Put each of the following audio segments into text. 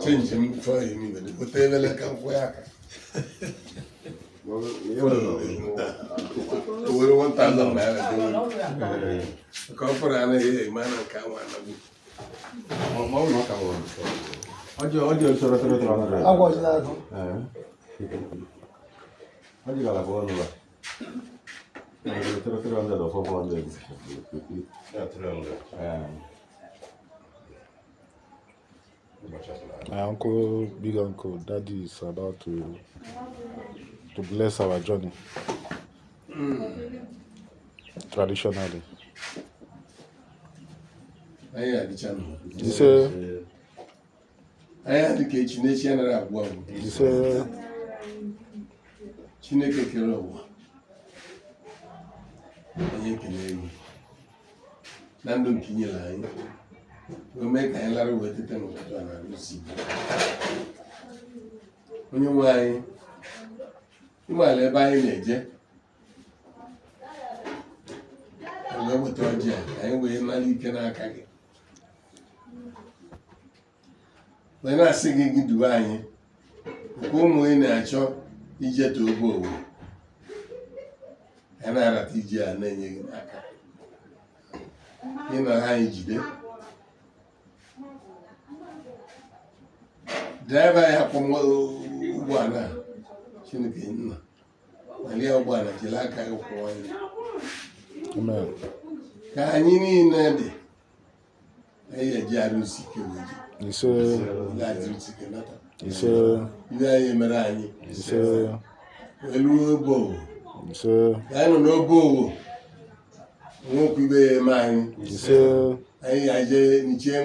change him for him, whatever like a work. We want to know that. Corporate man and come My uncle, big uncle, daddy is about to bless our journey. Traditionally. I had the channel. You say, I had the kitchen, the channel at one. you say, Chineke kere ụwa onye ekele enyi na ndụ nke inyere anyị wee mee ka anyị lara wee tete n'ụtụtụ a na-arụsi onye nwe anyị ịmaala ebe anyị na-eje wee weta ọjị a ka anyị wee nara ike n'aka gị wee na-asị gị gị duwe anyị nke ụmụ ị na-achọ ije to ogo owo ya na-arata ije a na-enye gị n'aka ị nọ ha anyị jide draiva ya kwụ ụgbọala Chineke nna malie ụgbọala jiri aka gị kwụọ anyị ka anyị niile dị anyị eji arụsi ike ibe anyị mere anyị elu obo anyị nọ n'obo owo nwokwu ibe ya eme anyị anyị ga-eje nchie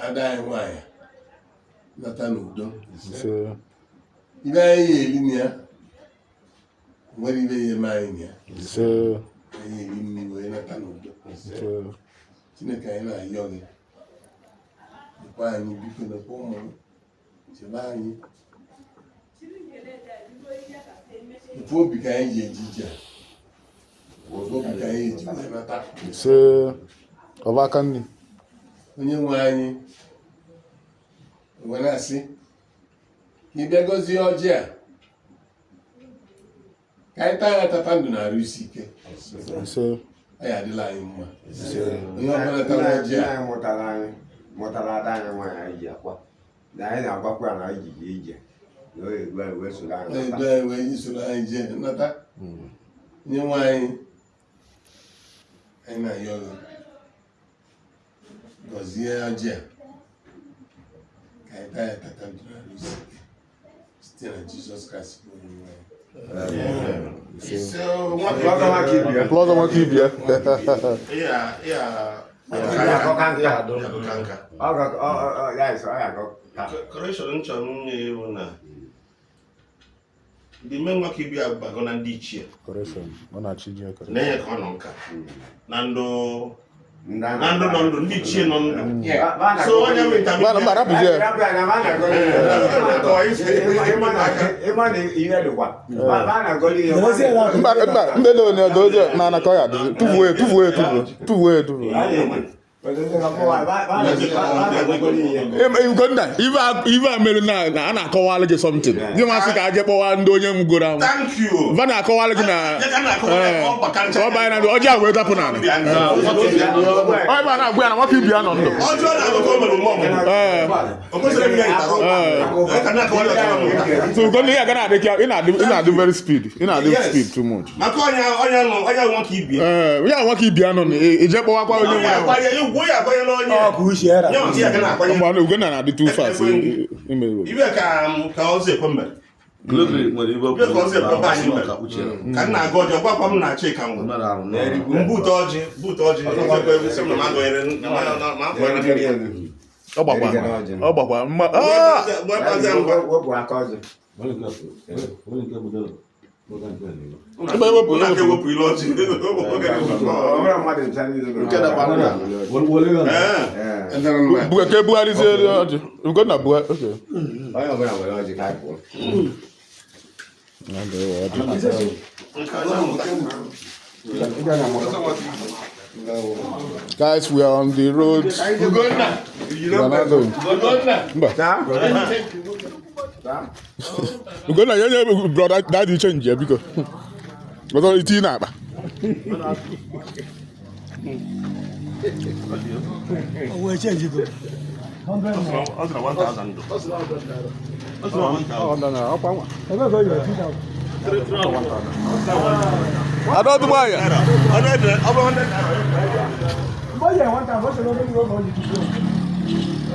ada anyị nwanyị nata n'udo ibe anyị ga-eri na ya nwere ibe ya eme anyị na ya anyị eri mmiri wee nata n'udo Chineke anyị na-ayọ gị dịkwa anyị biko nekwa ụmụ chebe anyị ofu obi ka anyị ji eji ije ofu obi ka anyị eji wee nata ọba aka nri onye nwe anyị wee na-asị ka ị bịa gọzie ọjị a ka anyị taa ya tata ndụ na-arụ isi ike anyị adịla anyị mma onye ọbụla tara ọjị a mụtara ada anyị nwaanyị anyị ji akwa na anyị na-agbakwa na anyị ji ije wee soro anyị wee soro anyị jee nata onye nwe anyị anyị na-ayọ gị gọzie ọjị a ka anyị taa ya tata ndụ na-arụ isi ike site na Jizọs Kraịst bụ onye nwe anyị. Plọzọ nwoke ibia. Correction nchọrọ nwunye iwu na ndị ime nwoke ibi agbago na ndị ichie ọ na-achị ji na-enye ka ọ nọ nka na ndụ nọ ndụ ndị ichie nọ ndụ so onye Uganda, even America, na na-akọwalụ gị something. Gị masị ka aje kpọwa ndị onye ngoro ahụ. Thank you. Va na-akọwalụ gị na ọ banye na ọjị agwa etapụ na ala. Ọ ebe a na-agwa ya na nwoke ibi ya nọ ndụ. Ọjọọ na-agụkọ mere mmụọ o kwesịrị ime so Uganda ya ga na-adị ka ị na-adị very speed. Ị na-adị speed too much. Maka onye nwoke ibi ya. Ya nwoke ibi ya nọ na eje kpọwakwa onye nwe ya. Uganda na-adị too fast. Ibe ka ọzọ ekwe mere. Ibe ka ọzọ ekwe anyị mere. Ka nna agụ ọjọọ gwakwa m na Chika nwere. Mbute ọjị. Ọ gbakwa mma. Ebe ewepụ ile ọjị. Buke Buharizie ọjị. Uganda Buhari. Okay. Onye ọbụla nwere ọjị ka anyị pụọ. Guys, we are on the road. We are not going. We're gonna yeah, brother, that you change here because it's in now. We change it. 100 more. That's 1,000. That's 1,000. I don't buy it.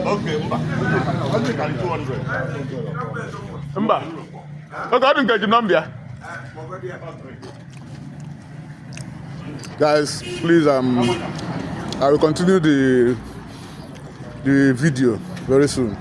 Okay, I'll take 200. Okay, I didn't get your number. Guys, please, I will continue the video very soon.